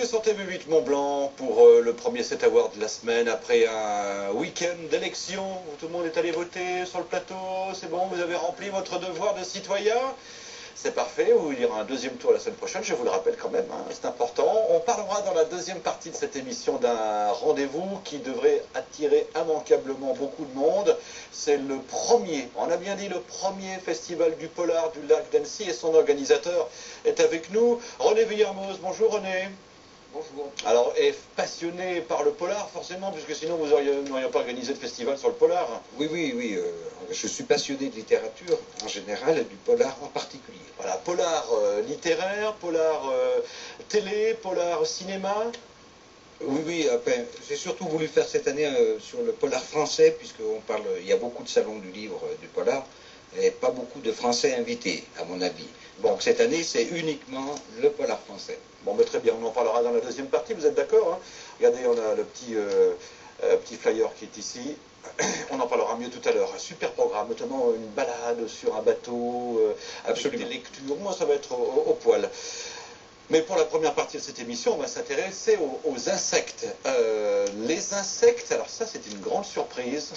sur TV8 Mont-Blanc pour le premier 7 Award de la semaine après un week-end d'élection où tout le monde est allé voter sur le plateau. C'est bon, vous avez rempli votre devoir de citoyen. C'est parfait, il y aura un deuxième tour la semaine prochaine, je vous le rappelle quand même, hein, c'est important. On parlera dans la deuxième partie de cette émission d'un rendez-vous qui devrait attirer immanquablement beaucoup de monde. C'est le premier, on a bien dit le premier festival du polar du lac d'Annecy et son organisateur est avec nous. René Villermoz, bonjour René. Bonjour. Alors, est passionné par le polar, forcément, puisque sinon vous n'auriez pas organisé de festival sur le polar. Oui. Je suis passionné de littérature en général et du polar en particulier. Voilà, polar littéraire, polar télé, polar cinéma. Oui, enfin, j'ai surtout voulu faire cette année sur le polar français, puisqu'on parle, il y a beaucoup de salons du livre du polar, et pas beaucoup de Français invités, à mon avis. Bon, donc cette année, c'est uniquement le polar français. Bon, mais très bien, on en parlera dans la deuxième partie, vous êtes d'accord, hein? Regardez, on a le petit flyer qui est ici. On en parlera mieux tout à l'heure. Un super programme, notamment une balade sur un bateau, avec des lectures. Moi, ça va être au poil. Mais pour la première partie de cette émission, on va s'intéresser aux insectes. Les insectes, alors ça c'est une grande surprise.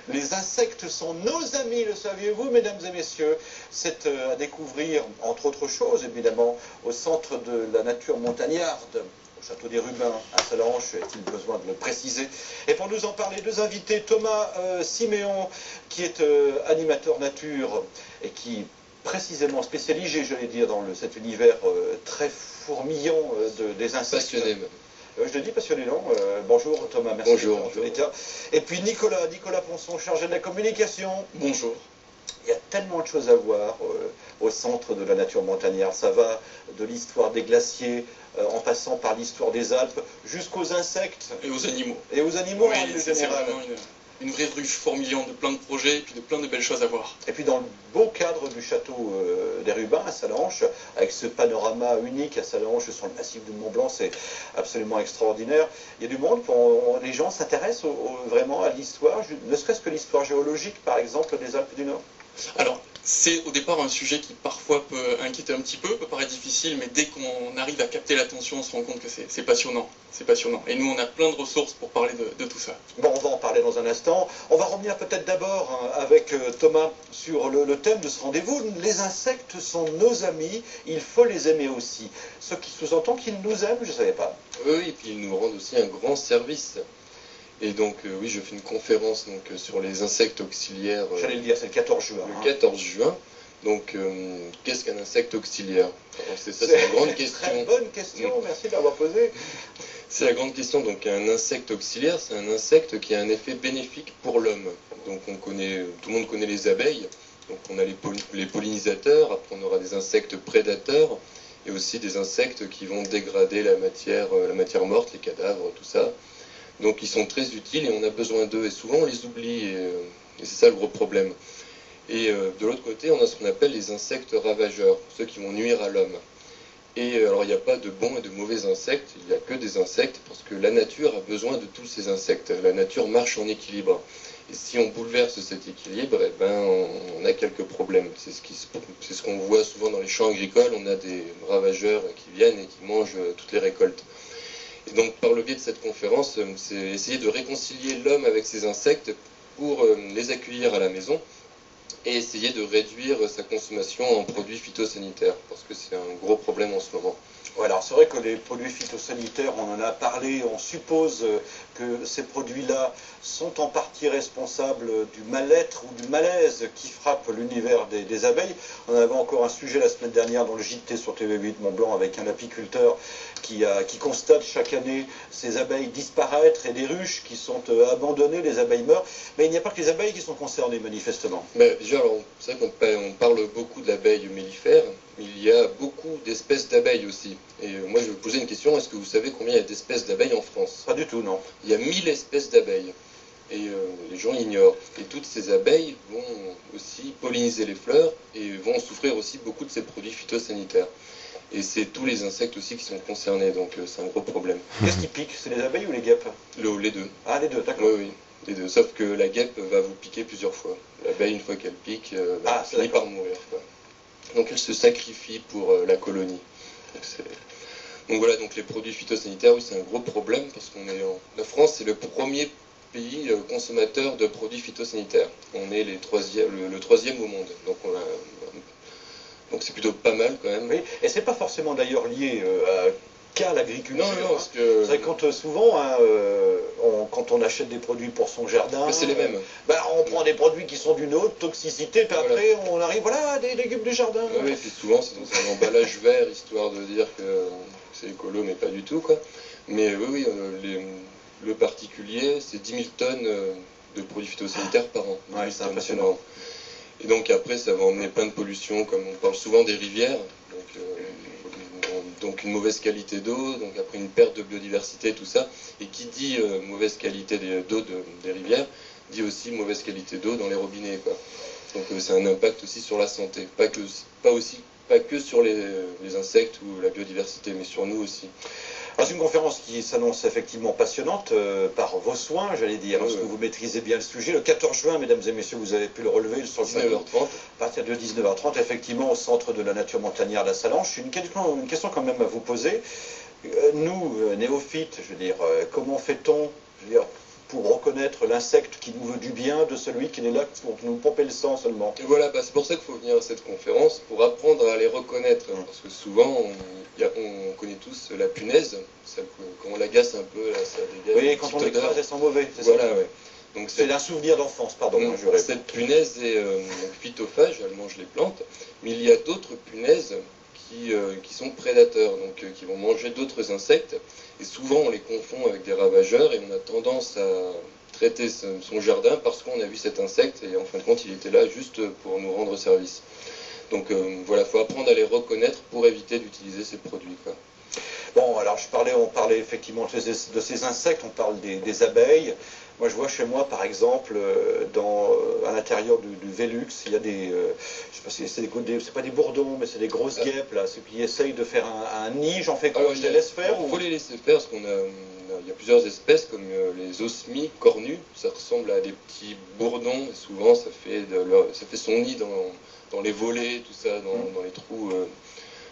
Les insectes sont nos amis, le saviez-vous, mesdames et messieurs? C'est à découvrir, entre autres choses, évidemment, au centre de la nature montagnarde, au château des Rubins, à Salanches, est-il besoin de le préciser. Et pour nous en parler, deux invités, Thomas Siméon, qui est animateur nature et qui précisément spécialisé, j'allais dire, dans cet univers très fourmillant des insectes. Passionné même. Je le dis passionné, non? Bonjour Thomas, merci. Bonjour. Et puis Nicolas Ponson, chargé de la communication. Bonjour. Il y a tellement de choses à voir au centre de la nature montagnarde. Ça va de l'histoire des glaciers, en passant par l'histoire des Alpes, jusqu'aux insectes. Et aux animaux. Et aux animaux, oui, en c'est général. vraiment une vraie ruche fourmillant de plein de projets et puis de plein de belles choses à voir. Et puis dans le beau cadre du château des Rubins à Salanches, avec ce panorama unique à Salanches sur le massif du Mont Blanc, c'est absolument extraordinaire. Il y a du monde, les gens s'intéressent vraiment à l'histoire, ne serait-ce que l'histoire géologique par exemple des Alpes du Nord. Alors, c'est au départ un sujet qui parfois peut inquiéter un petit peu, peut paraître difficile, mais dès qu'on arrive à capter l'attention, on se rend compte que c'est passionnant. C'est passionnant. Et nous, on a plein de ressources pour parler de tout ça. Bon, on va en parler dans un instant. On va revenir peut-être d'abord avec Thomas sur le thème de ce rendez-vous. Les insectes sont nos amis, il faut les aimer aussi. Ce qui sous-entend qu'ils nous aiment, je ne savais pas. Oui, et puis ils nous rendent aussi un grand service. Et donc, oui, je fais une conférence sur les insectes auxiliaires. J'allais le dire, c'est le 14 juin. Le 14 juin. Donc, qu'est-ce qu'un insecte auxiliaire? C'est ça, c'est une grande question. Très bonne question, merci de l'avoir posée. C'est la grande question. Donc, un insecte auxiliaire, c'est un insecte qui a un effet bénéfique pour l'homme. Donc, tout le monde connaît les abeilles. Donc, on a les pollinisateurs. Après, on aura des insectes prédateurs et aussi des insectes qui vont dégrader la matière morte, les cadavres, tout ça. Donc ils sont très utiles et on a besoin d'eux. Et souvent on les oublie et c'est ça le gros problème. Et de l'autre côté, on a ce qu'on appelle les insectes ravageurs, ceux qui vont nuire à l'homme. Et alors il n'y a pas de bons et de mauvais insectes, il n'y a que des insectes parce que la nature a besoin de tous ces insectes. La nature marche en équilibre. Et si on bouleverse cet équilibre, eh ben, on a quelques problèmes. C'est ce qu'on voit souvent dans les champs agricoles, on a des ravageurs qui viennent et qui mangent toutes les récoltes. Et donc, par le biais de cette conférence, c'est essayer de réconcilier l'homme avec ses insectes pour les accueillir à la maison et essayer de réduire sa consommation en produits phytosanitaires, parce que c'est un gros problème en ce moment. Ouais, alors c'est vrai que les produits phytosanitaires, on en a parlé, on suppose que ces produits-là sont en partie responsables du mal-être ou du malaise qui frappe l'univers des abeilles. On avait encore un sujet la semaine dernière dans le JT sur TV8 Mont-Blanc avec un apiculteur qui constate chaque année ces abeilles disparaître et des ruches qui sont abandonnées, les abeilles meurent. Mais il n'y a pas que les abeilles qui sont concernées manifestement. Mais déjà, c'est vrai qu'on parle beaucoup d'abeilles mellifères, mais il y a beaucoup d'espèces d'abeilles aussi. Et moi je vais vous poser une question, est-ce que vous savez combien il y a d'espèces d'abeilles en France? Pas du tout, non. Il y a 1000 espèces d'abeilles. Et les gens ignorent. Et toutes ces abeilles vont aussi polliniser les fleurs et vont souffrir aussi beaucoup de ces produits phytosanitaires. Et c'est tous les insectes aussi qui sont concernés, donc c'est un gros problème. Qu'est-ce qui pique? C'est les abeilles ou les guêpes? Les deux. Ah, les deux, d'accord. Oui, les deux. Sauf que la guêpe va vous piquer plusieurs fois. L'abeille, une fois qu'elle pique, elle finit par mourir, quoi. Donc elle se sacrifie pour la colonie. Donc voilà, donc les produits phytosanitaires, oui, c'est un gros problème parce la France, c'est le premier pays consommateur de produits phytosanitaires. On est le troisième au monde. Donc c'est plutôt pas mal quand même. Oui, et c'est pas forcément d'ailleurs lié qu'à l'agriculture. Non, parce que... C'est quand souvent, hein, quand on achète des produits pour son jardin, c'est les mêmes. On prend des produits qui sont d'une haute toxicité, puis après on arrive, voilà, des légumes du jardin. Oui, puis souvent c'est dans un emballage vert, histoire de dire que c'est écolo, mais pas du tout, quoi. Mais oui, le particulier, c'est 10 000 tonnes de produits phytosanitaires par an. Ouais, c'est impressionnant. Et donc après, ça va emmener plein de pollutions, comme on parle souvent des rivières, donc une mauvaise qualité d'eau, donc après une perte de biodiversité, tout ça. Et qui dit mauvaise qualité d'eau des rivières, dit aussi mauvaise qualité d'eau dans les robinets, quoi. Donc c'est un impact aussi sur la santé, pas que sur les insectes ou la biodiversité, mais sur nous aussi. Alors, c'est une conférence qui s'annonce effectivement passionnante par vos soins, j'allais dire, parce que vous maîtrisez bien le sujet. Le 14 juin, mesdames et messieurs, vous avez pu le relever sur le 19h30. À partir de 19h30, effectivement, au centre de la nature montagnarde à Sallanches. Une question quand même à vous poser. Nous, néophytes, je veux dire, comment fait-on, pour reconnaître l'insecte qui nous veut du bien de celui qui est là pour nous pomper le sang seulement? Et voilà, c'est pour ça qu'il faut venir à cette conférence, pour apprendre à les reconnaître. Parce que souvent, on connaît tous la punaise, quand on l'agace un peu, là, ça dégage. Oui, quand on l'écrase, elles sont mauvaises. Voilà, ouais. Donc c'est un souvenir d'enfance, pardon. Cette punaise est phytophage, elle mange les plantes, mais il y a d'autres punaises qui sont prédateurs, donc qui vont manger d'autres insectes. Et souvent, on les confond avec des ravageurs et on a tendance à traiter son jardin parce qu'on a vu cet insecte et en fin de compte, il était là juste pour nous rendre service. Donc voilà, il faut apprendre à les reconnaître pour éviter d'utiliser ces produits, quoi. Bon, alors on parlait effectivement de ces insectes, on parle des abeilles. Moi, je vois chez moi, par exemple, à l'intérieur du Velux, il y a je sais pas si c'est pas des bourdons, mais c'est des grosses guêpes, là, ceux qui essayent de faire un nid. J'en fais quoi? Je les laisse faire? Il faut les laisser faire, parce il y a plusieurs espèces, comme les osmies cornues, ça ressemble à des petits bourdons, et souvent ça fait son nid dans les volets, tout ça, dans les trous,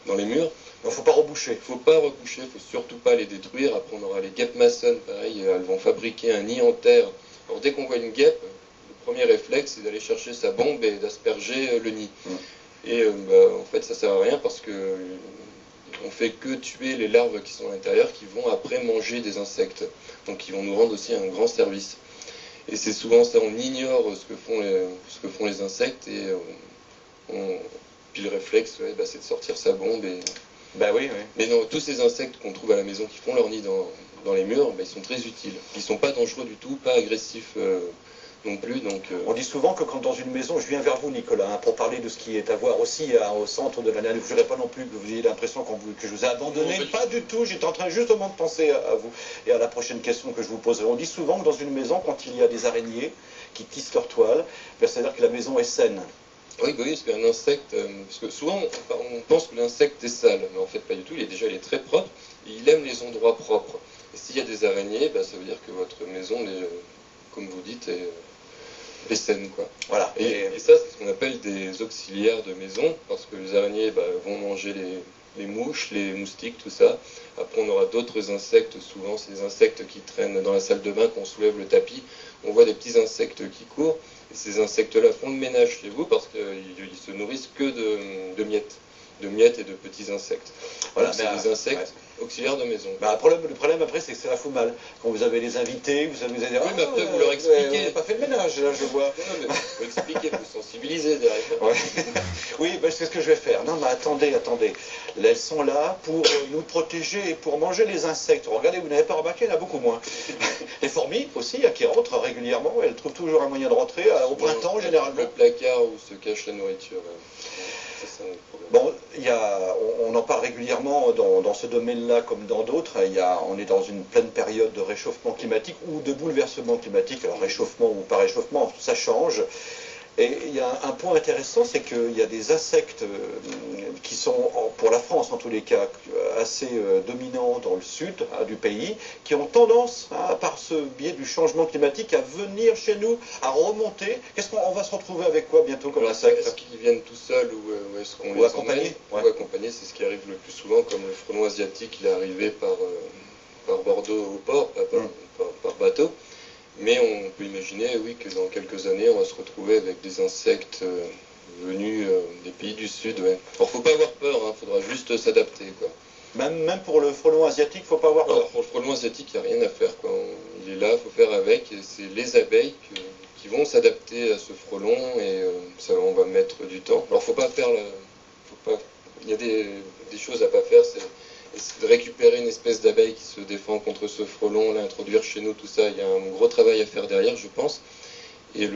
dans les murs. Il ne faut pas reboucher. Il ne faut pas reboucher, il ne faut surtout pas les détruire. Après, on aura les guêpes maçonnes, pareil, elles vont fabriquer un nid en terre. Alors, dès qu'on voit une guêpe, le premier réflexe, c'est d'aller chercher sa bombe et d'asperger le nid. Et en fait, ça ne sert à rien parce que on fait que tuer les larves qui sont à l'intérieur, qui vont après manger des insectes. Donc, ils vont nous rendre aussi un grand service. Et c'est souvent ça, on ignore ce que font les insectes et puis le réflexe, c'est de sortir sa bombe et... Oui. Mais non, tous ces insectes qu'on trouve à la maison qui font leur nid dans les murs, ils sont très utiles. Ils ne sont pas dangereux du tout, pas agressifs non plus. Donc, On dit souvent que quand dans une maison, je viens vers vous Nicolas, pour parler de ce qui est à voir aussi au centre de la nature, je ne voudrais pas non plus que vous ayez l'impression que je vous ai abandonné, pas du tout, j'étais en train justement de penser à vous et à la prochaine question que je vous poserai. On dit souvent que dans une maison, quand il y a des araignées qui tissent leur toile, c'est-à-dire que la maison est saine. Oui, parce qu'un insecte, parce que souvent on pense que l'insecte est sale, mais en fait pas du tout, il est très propre, et il aime les endroits propres. Et s'il y a des araignées, ça veut dire que votre maison, comme vous dites, est saine, quoi. Voilà. Et ça, c'est ce qu'on appelle des auxiliaires de maison, parce que les araignées vont manger les mouches, les moustiques, tout ça. Après, on aura d'autres insectes, souvent c'est des insectes qui traînent dans la salle de bain, quand on soulève le tapis, on voit des petits insectes qui courent. Et ces insectes-là font le ménage chez vous parce qu'ils se nourrissent que de miettes et de petits insectes. Voilà, c'est des insectes auxiliaires de maison. Le problème après, c'est que ça fout mal. Quand vous avez les invités, vous allez dire, oui, mais après vous leur expliquez. On n'a pas fait le ménage, là, je vois. Il faut expliquer, il faut sensibiliser derrière. Ouais. Oui, c'est ce que je vais faire. Non, mais attendez. Elles sont là pour nous protéger et pour manger les insectes. Regardez, vous n'avez pas remarqué, il y en a beaucoup moins. Les fourmis aussi, qui rentrent régulièrement, elles trouvent toujours un moyen de rentrer au printemps, généralement. Le placard où se cache la nourriture. C'est ça, bon, on en parle régulièrement dans ce domaine-là comme dans d'autres. On est dans une pleine période de réchauffement climatique ou de bouleversement climatique. Alors réchauffement ou pas réchauffement, ça change. Et il y a un point intéressant, c'est qu'il y a des insectes qui sont, pour la France en tous les cas, assez dominants dans le sud du pays, qui ont tendance, par ce biais du changement climatique, à venir chez nous, à remonter. Qu'est-ce qu'on va se retrouver avec quoi bientôt comme insectes? Est-ce qu'ils viennent tout seuls ou est-ce qu'on les accompagnés? Ou accompagnés, c'est ce qui arrive le plus souvent, comme le frelon asiatique, il est arrivé par Bordeaux au port, par bateau. Mais on peut imaginer, oui, que dans quelques années, on va se retrouver avec des insectes venus des pays du Sud. Ouais. Alors, faut pas avoir peur, il faudra juste s'adapter, quoi. Même pour le frelon asiatique, faut pas avoir peur. Alors, pour le frelon asiatique, il n'y a rien à faire, quoi. Il est là, il faut faire avec. Et c'est les abeilles qui vont s'adapter à ce frelon et ça, on va mettre du temps. Alors, faut pas faire... Il y a des choses à pas faire, c'est de récupérer une espèce d'abeille qui se défend contre ce frelon, l'introduire chez nous, tout ça, il y a un gros travail à faire derrière, je pense, et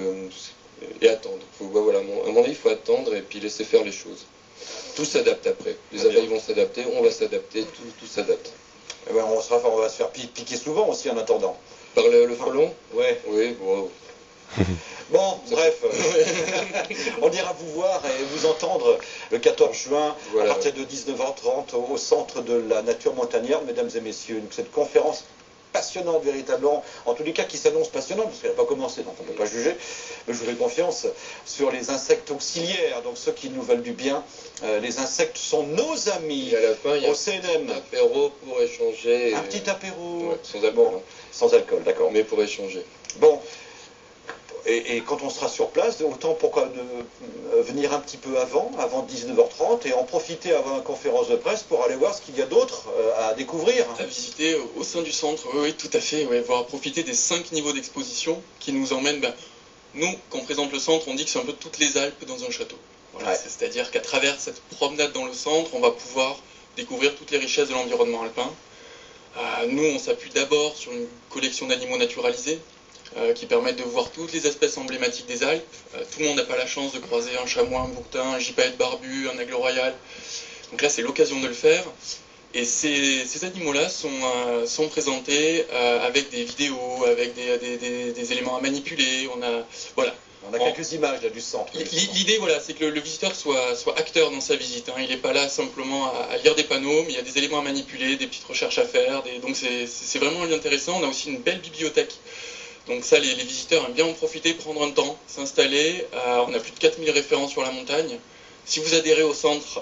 attendre. Voilà, à mon avis, il faut attendre et puis laisser faire les choses. Tout s'adapte après. Les abeilles vont s'adapter, on va s'adapter, tout s'adapte. Eh ben, on va se faire piquer souvent aussi en attendant. Par le frelon? Ouais. Oui, bon. Bon, bref, on ira vous voir et vous entendre le 14 juin à partir de 19h30 au centre de la nature montagnarde, mesdames et messieurs. Donc, cette conférence passionnante véritablement, en tous les cas qui s'annonce passionnante, parce qu'elle n'a pas commencé, donc on ne peut pas juger, mais je vous fais confiance sur les insectes auxiliaires, donc ceux qui nous veulent du bien. Les insectes sont nos amis. Et à la fin, il y a au CNM. Un apéro pour échanger. Un petit apéro. Ouais, sans alcool. Bon, sans alcool, d'accord. Mais pour échanger. Bon. Et quand on sera sur place, autant pourquoi ne venir un petit peu avant 19h30, et en profiter avant la conférence de presse pour aller voir ce qu'il y a d'autre à découvrir. À visiter au sein du centre, oui, tout à fait, voir profiter des 5 niveaux d'exposition qui nous emmènent, nous, quand on présente le centre, on dit que c'est un peu toutes les Alpes dans un château. Voilà, ouais. C'est-à-dire qu'à travers cette promenade dans le centre, on va pouvoir découvrir toutes les richesses de l'environnement alpin. Nous, on s'appuie d'abord sur une collection d'animaux naturalisés, qui permettent de voir toutes les espèces emblématiques des Alpes. Tout le monde n'a pas la chance de croiser un chamois, un bouquetin, un gypaète barbu, un aigle royal. Donc là, c'est l'occasion de le faire. Et ces animaux-là sont présentés avec des vidéos, avec des éléments à manipuler. On a quelques images là, du centre. L'idée, c'est que le visiteur soit acteur dans sa visite. Il n'est pas là simplement à lire des panneaux, mais il y a des éléments à manipuler, des petites recherches à faire. Donc c'est vraiment intéressant. On a aussi une belle bibliothèque. Donc ça, les visiteurs aiment bien en profiter, prendre un temps, s'installer. On a plus de 4000 références sur la montagne. Si vous adhérez au centre,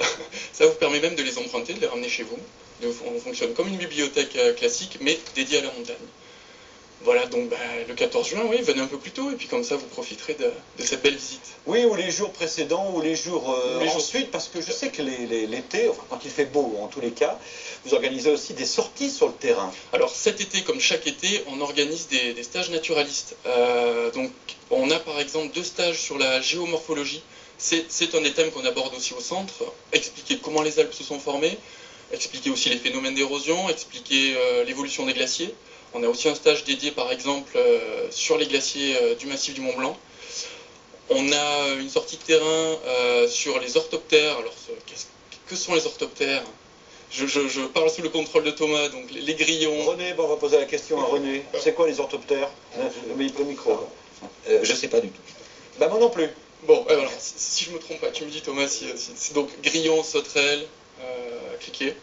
ça vous permet même de les emprunter, de les ramener chez vous. On fonctionne comme une bibliothèque classique, mais dédiée à la montagne. Voilà, donc le 14 juin, oui, venez un peu plus tôt, et puis comme ça, vous profiterez de cette belle visite. Oui, ou les jours précédents, ou les jours ensuite, parce que je sais que l'été, enfin quand il fait beau, en tous les cas, vous organisez aussi des sorties sur le terrain. Alors cet été, comme chaque été, on organise des stages naturalistes. Donc on a par exemple 2 stages sur la géomorphologie. C'est un des thèmes qu'on aborde aussi au centre. Expliquer comment les Alpes se sont formées, expliquer aussi les phénomènes d'érosion, expliquer l'évolution des glaciers. On a aussi un stage dédié par exemple sur les glaciers du massif du Mont Blanc. On a une sortie de terrain sur les orthoptères. Alors que sont les orthoptères ? Je parle sous le contrôle de Thomas, donc les grillons. René, on va poser la question à René. C'est quoi les orthoptères? Le micro. Je ne sais pas du tout. Moi non plus. Bon, alors, si je me trompe pas, tu me dis Thomas, c'est donc grillons, sauterelles, criquets.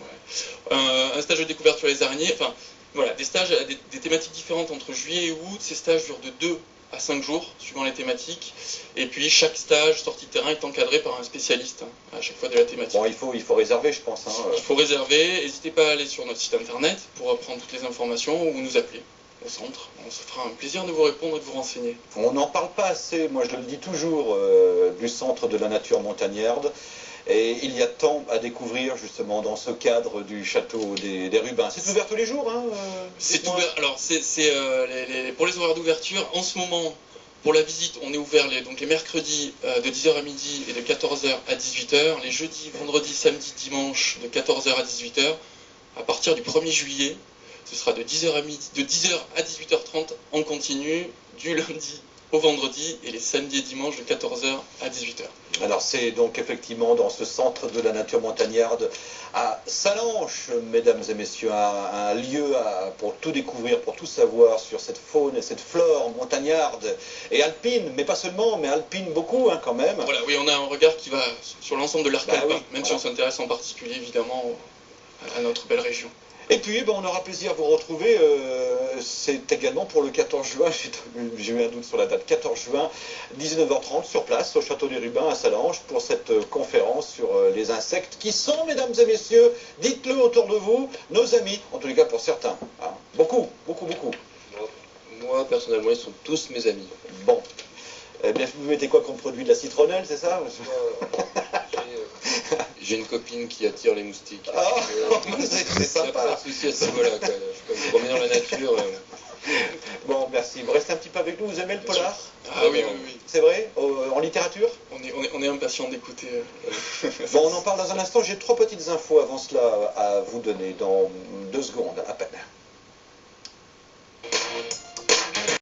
Ouais. Un stage de découverte sur les araignées. Enfin, voilà, des stages à des thématiques différentes entre juillet et août. Ces stages durent de 2 à 5 jours, suivant les thématiques. Et puis chaque stage, sortie de terrain, est encadré par un spécialiste à chaque fois de la thématique. Bon, il faut réserver, je pense. Il faut réserver. N'hésitez pas à aller sur notre site internet pour prendre toutes les informations ou nous appeler au centre. On se fera un plaisir de vous répondre et de vous renseigner. On n'en parle pas assez, moi je le dis toujours, du centre de la nature montagnarde. Et il y a tant à découvrir justement dans ce cadre du château des Rubins. C'est ouvert tous les jours, C'est ouvert. Alors pour les horaires d'ouverture, en ce moment, pour la visite, on est ouvert les mercredis de 10h à midi et de 14h à 18h. Les jeudis, vendredis, samedis, dimanches de 14h à 18h. À partir du 1er juillet, ce sera de 10h à 18h30 en continu, du lundi au vendredi et les samedis et dimanches de 14 h à 18 h. Alors c'est donc effectivement dans ce centre de la nature montagnarde à Sallanches, mesdames et messieurs, un lieu pour tout découvrir, pour tout savoir sur cette faune et cette flore montagnarde et alpine, mais pas seulement, mais alpine beaucoup hein, quand même. Voilà, oui, on a un regard qui va sur l'ensemble de l'arc alpin, oui, même voilà. si on s'intéresse en particulier évidemment à notre belle région. Et puis, on aura plaisir à vous retrouver, c'est également pour le 14 juin, j'ai eu un doute sur la date, 14 juin, 19h30, sur place, au Château des Rubins à Sallanches, pour cette conférence sur les insectes, qui sont, mesdames et messieurs, dites-le autour de vous, nos amis, en tous les cas pour certains. Hein. Beaucoup, beaucoup, beaucoup. Moi, personnellement, ils sont tous mes amis. Bon. Eh bien, vous mettez quoi comme produit? De la citronnelle, c'est ça? J'ai une copine qui attire les moustiques. Ah, C'est c'est sympa. pas de souci à ce niveau-là. Je peux me promener dans la nature. Bon, merci. Vous restez un petit peu avec nous, vous aimez le polar? Ah oui, oui, oui. C'est vrai? En littérature? On est impatient d'écouter. Bon, on en parle dans un instant. J'ai 3 petites infos avant cela à vous donner dans 2 secondes à peine.